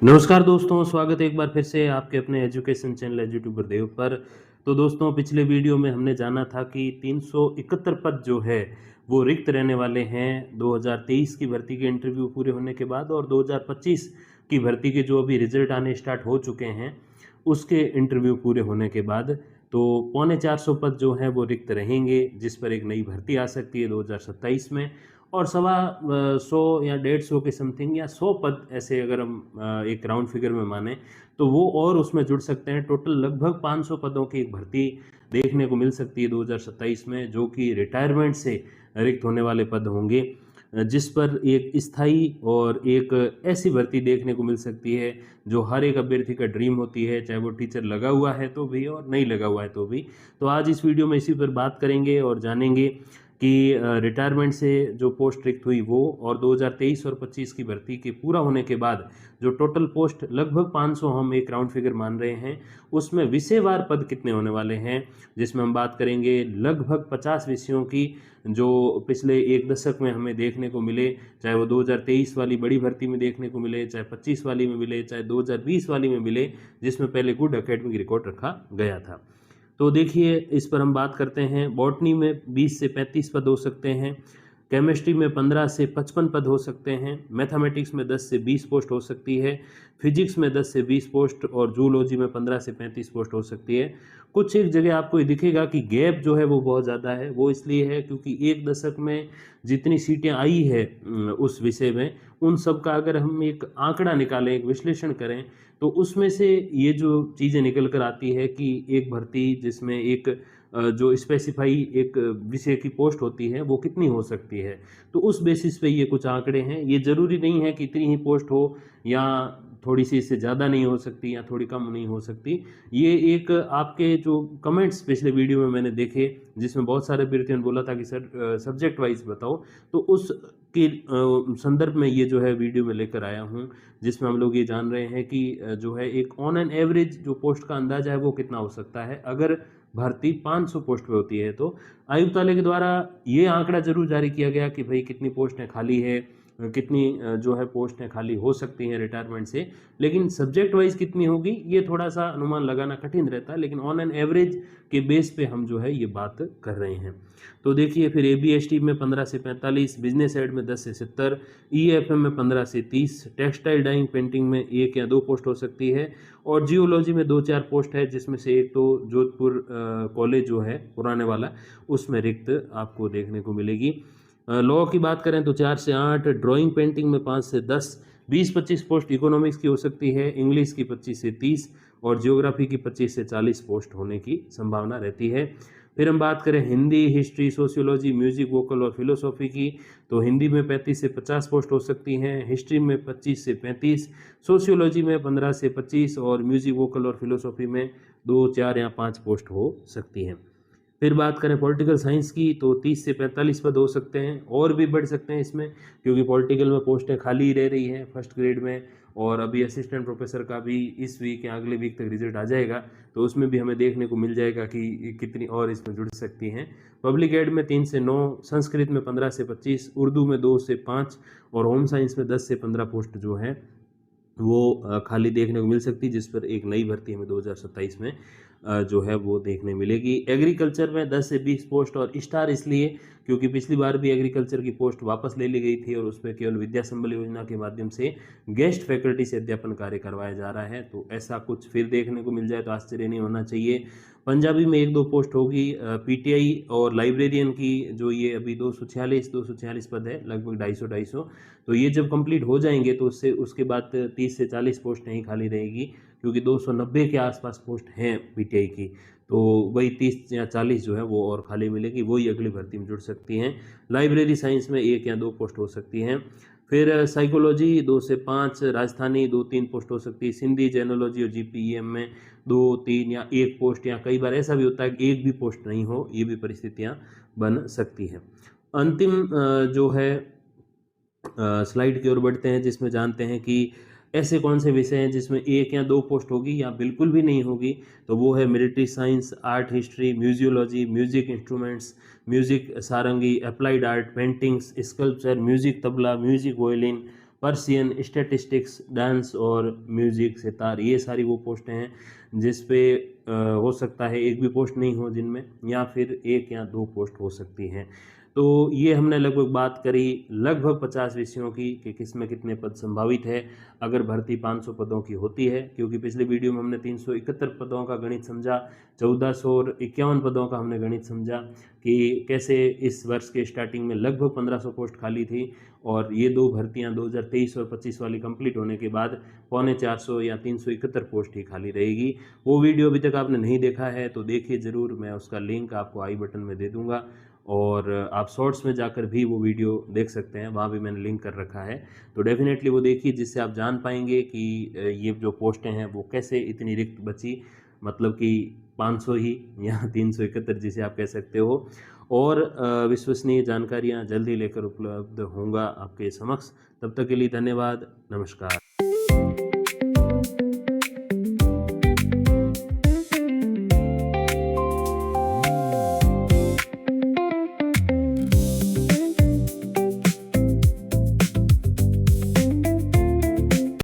नमस्कार दोस्तों, स्वागत है एक बार फिर से आपके अपने एजुकेशन चैनल एजुट्यूबर देव पर। तो दोस्तों, पिछले वीडियो में हमने जाना था कि 371 पद जो है वो रिक्त रहने वाले हैं 2023 की भर्ती के इंटरव्यू पूरे होने के बाद, और 2025 की भर्ती के जो अभी रिजल्ट आने स्टार्ट हो चुके हैं उसके इंटरव्यू पूरे होने के बाद। तो 425 पद जो हैं वो रिक्त रहेंगे, जिस पर एक नई भर्ती आ सकती है 2027 में। और 100 या 150 के समथिंग या 100 पद ऐसे अगर हम एक राउंड फिगर में माने तो वो और उसमें जुड़ सकते हैं। टोटल लगभग 500 पदों की एक भर्ती देखने को मिल सकती है 2027 में, जो कि रिटायरमेंट से रिक्त होने वाले पद होंगे, जिस पर एक स्थायी और एक ऐसी भर्ती देखने को मिल सकती है जो हर एक अभ्यर्थी का ड्रीम होती है, चाहे वो टीचर लगा हुआ है तो भी और नहीं लगा हुआ है तो भी। तो आज इस वीडियो में इसी पर बात करेंगे और जानेंगे कि रिटायरमेंट से जो पोस्ट रिक्त हुई वो, और 2023 और 25 की भर्ती के पूरा होने के बाद जो टोटल पोस्ट लगभग 500 हम एक राउंड फिगर मान रहे हैं, उसमें विषयवार पद कितने होने वाले हैं, जिसमें हम बात करेंगे लगभग 50 विषयों की जो पिछले एक दशक में हमें देखने को मिले, चाहे वो 2023 वाली बड़ी भर्ती में देखने को मिले, चाहे 25 वाली में मिले, चाहे 2020 वाली में मिले, जिसमें पहले गुड एकेडमिक रिकॉर्ड रखा गया था। तो देखिए, इस पर हम बात करते हैं। बॉटनी में 20 से 35 पद हो सकते हैं, केमिस्ट्री में 15 से 55 पद हो सकते हैं, मैथमेटिक्स में 10 से 20 पोस्ट हो सकती है, फिजिक्स में 10 से 20 पोस्ट, और जूलॉजी में 15 से 35 पोस्ट हो सकती है। कुछ एक जगह आपको ये दिखेगा कि गैप जो है वो बहुत ज़्यादा है। वो इसलिए है क्योंकि एक दशक में जितनी सीटें आई है उस विषय में, उन सब का अगर हम एक आंकड़ा निकालें, एक विश्लेषण करें, तो उसमें से ये जो चीज़ें निकल कर आती है कि एक भर्ती जिसमें एक जो स्पेसिफाई एक विषय की पोस्ट होती है वो कितनी हो सकती है। तो उस बेसिस पे ये कुछ आंकड़े हैं। ये ज़रूरी नहीं है कि इतनी ही पोस्ट हो, या थोड़ी सी इससे ज़्यादा नहीं हो सकती या थोड़ी कम नहीं हो सकती। ये एक आपके जो कमेंट्स पिछले वीडियो में मैंने देखे, जिसमें बहुत सारे अभ्यर्थियों ने बोला था कि सर सब्जेक्ट वाइज बताओ, तो उस के संदर्भ में ये जो है वीडियो में लेकर आया हूँ, जिसमें हम लोग ये जान रहे हैं कि जो है एक ऑन एन एवरेज जो पोस्ट का अंदाजा है वो कितना हो सकता है अगर भर्ती 500 पोस्ट पे होती है। तो आयुक्तालय के द्वारा ये आंकड़ा जरूर जारी किया गया कि भाई कितनी पोस्टें खाली है, कितनी जो है पोस्टें खाली हो सकती हैं रिटायरमेंट से, लेकिन सब्जेक्ट वाइज कितनी होगी ये थोड़ा सा अनुमान लगाना कठिन रहता है। लेकिन ऑन एन एवरेज के बेस पे हम जो है ये बात कर रहे हैं। तो देखिए, फिर ABST में 15 से 45, बिजनेस एड में 10 से 70, EFM में 15 से 30, टेक्सटाइल डाइंग पेंटिंग में 1 या 2 पोस्ट हो सकती है, और जियोलॉजी में 2-4 पोस्ट है, जिसमें से एक तो जोधपुर कॉलेज जो है पुराने वाला, उसमें रिक्त आपको देखने को मिलेगी। लॉ की बात करें तो 4 से 8, ड्राइंग पेंटिंग में 5 से 10, 20-25 पोस्ट इकोनॉमिक्स की हो सकती है, इंग्लिश की 25 से 30, और जियोग्राफी की 25 से 40 पोस्ट होने की संभावना रहती है। फिर हम बात करें Hindi, history, sociology, music, vocal और फिलोसॉफी की, तो हिंदी में 35 से 50 पोस्ट हो सकती हैं, हिस्ट्री में 25 से 35, सोशियोलॉजी में 15 से 25, और म्यूजिक, वोकल और फिलोसॉफी में 2, 4 या 5 पोस्ट हो सकती हैं। फिर बात करें पॉलिटिकल साइंस की, तो 30 से 45 पद हो सकते हैं, और भी बढ़ सकते हैं इसमें, क्योंकि पॉलिटिकल में पोस्टें खाली रह रही हैं फर्स्ट ग्रेड में, और अभी असिस्टेंट प्रोफेसर का भी इस वीक या अगले वीक तक रिजल्ट आ जाएगा, तो उसमें भी हमें देखने को मिल जाएगा कि कितनी और इसमें जुड़ सकती हैं। पब्लिक एड में 3 से 9, संस्कृत में 15 से 25, उर्दू में 2 से 5, और होम साइंस में 10 से 15 पोस्ट जो है वो खाली देखने को मिल सकती है, जिस पर एक नई भर्ती हमें 2027 में जो है वो देखने मिलेगी। एग्रीकल्चर में 10 से 20 पोस्ट, और स्टार इसलिए क्योंकि पिछली बार भी एग्रीकल्चर की पोस्ट वापस ले ली गई थी, और उसमें केवल विद्या संबल योजना के माध्यम से गेस्ट फैकल्टी से अध्यापन कार्य करवाया जा रहा है। तो ऐसा कुछ फिर देखने को मिल जाए तो आश्चर्य नहीं होना चाहिए। पंजाबी में 1-2 पोस्ट होगी। PTI और लाइब्रेरियन की जो ये अभी 246 पद है, लगभग 250, तो ये जब कंप्लीट हो जाएंगे तो उससे उसके बाद 30 से 40 पोस्ट नहीं खाली रहेगी, क्योंकि 290 के आसपास पोस्ट हैं PTI की। तो वही 30 या 40 जो है वो और खाली मिलेगी, वही अगली भर्ती में जुड़ सकती हैं। लाइब्रेरी साइंस में 1 या 2 पोस्ट हो सकती हैं। फिर साइकोलॉजी 2 से 5, राजस्थानी 2-3 पोस्ट हो सकती है, सिंधी, जेनोलॉजी और GPEM में 2-3 या 1 पोस्ट, या कई बार ऐसा भी होता है कि एक भी पोस्ट नहीं हो, ये भी परिस्थितियाँ बन सकती हैं। अंतिम जो है स्लाइड की ओर बढ़ते हैं, जिसमें जानते हैं कि ऐसे कौन से विषय हैं जिसमें 1 या 2 पोस्ट होगी या बिल्कुल भी नहीं होगी। तो वो है military science, art history, museology, music instruments, music sarangi, applied art, paintings, sculpture, music tabla, music violin, Persian, statistics, dance और म्यूजिक, सितार, ये सारी वो पोस्टें हैं जिस पे हो सकता है एक भी पोस्ट नहीं हो जिनमें, या फिर एक या दो पोस्ट हो सकती हैं। तो ये हमने लगभग बात करी लगभग 50 विषयों की कि किस में कितने पद संभावित है अगर भर्ती 500 पदों की होती है, क्योंकि पिछले वीडियो में हमने 371 पदों का गणित समझा, 1451 पदों का हमने गणित समझा कि कैसे इस वर्ष के स्टार्टिंग में लगभग 1500 पोस्ट खाली थी और ये दो भर्तियां 2023 और 25 वाली कंप्लीट होने के बाद 450 या 371 पोस्ट ही खाली रहेगी। वो वीडियो अभी तक आपने नहीं देखा है तो देखिए ज़रूर, मैं उसका लिंक आपको आई बटन में दे दूंगा और आप शॉर्ट्स में जाकर भी वो वीडियो देख सकते हैं, वहाँ भी मैंने लिंक कर रखा है। तो डेफिनेटली वो देखिए, जिससे आप जान पाएंगे कि ये जो पोस्टें हैं वो कैसे इतनी रिक्त बची, मतलब कि 500 ही या 371 जिसे आप कह सकते हो। और विश्वसनीय जानकारियाँ जल्दी लेकर उपलब्ध होंगे आपके समक्ष। तब तक के लिए धन्यवाद, नमस्कार।